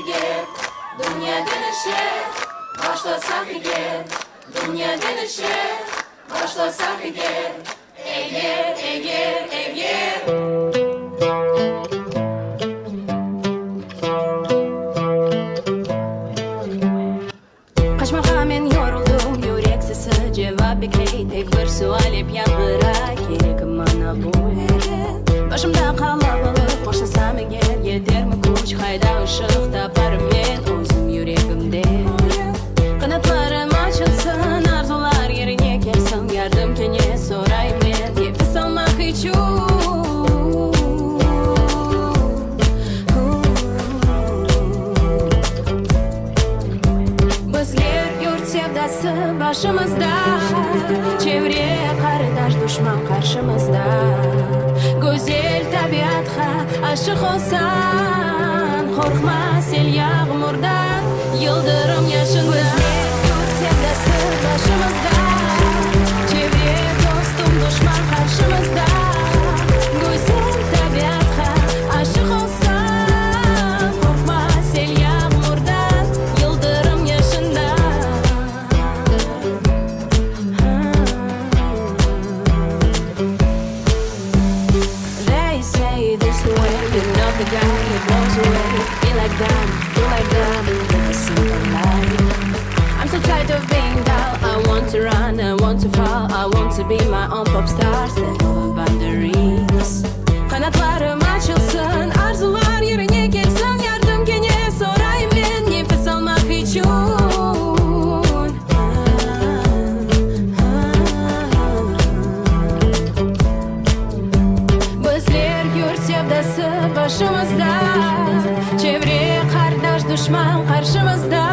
eğer, dünya dönüşe başlasak eğer, dünya dönüşe başlasak eğer, eğer. Kaçmağa men yoruldum, yürek sesi cevap bekley. Tek bir sual hep yankıra, gerek bana bu ede. Başımda kalabalık, başlasam eğer, yeter mi kuş? Hayda ışık taparım men, özüm yüreğimde. Kanatlarım açılsın, arzular yerine gelsin. Yardım kene sorayım men, nefes almak için. Bizler yurt sevdası başımızda, çevre kardeş düşman karşımızda. Güzel tabiatga aşık olsan, korkma sel yağmurdan, yıldırım yaşında. Bizler yurt sevdası başımızda, çevre dostum düşman karşımızda. Güzel tabiatga aşık olsan, korkma sel yağmurdan, yıldırım yaşında. They say this way, you're not the guy who blows away. Be like them, live a simple life. I'm so tired of being dull. I want to run, I want to fall. I want to be my own pop star. Step over boundaries. Kanatlarım açılsın, arzular yerine gelsin. Yardım gene sorayım ben, nefes almak için. Bizler yurt sevdası başımızda, çevre kardeş düşman karşımızda.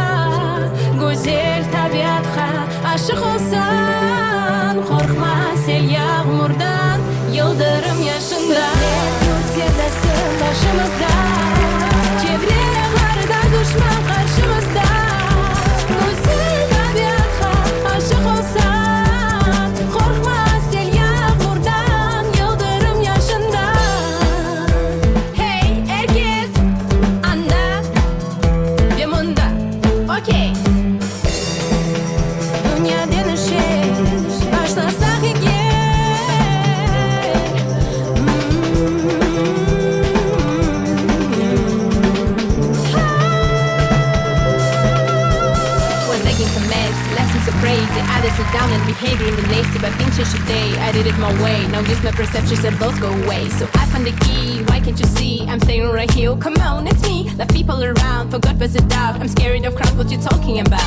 Güzel tabiatga aşık olsan, korkma sel yağmurdan, yıldırım yaşında. Bizler yurt sevdası başımızda, çevre kardeş düşman karşımızda. Güzel tabiatga aşık olsan, korkma sel yağmurdan, yıldırım yaşında. Hey herkes, anda ve munda, okey. Dünya dönüşe başlasak eğer. Was making commands, lessons so crazy. I just sit down and behaving the lazy, but things change today. I did it my way. Now this my perceptions that both go away. So I found the key. Why can't you see? I'm staying right here. Come on, it's me. Left people around, forgot what's it out. I'm scared of crowd. What you talking about?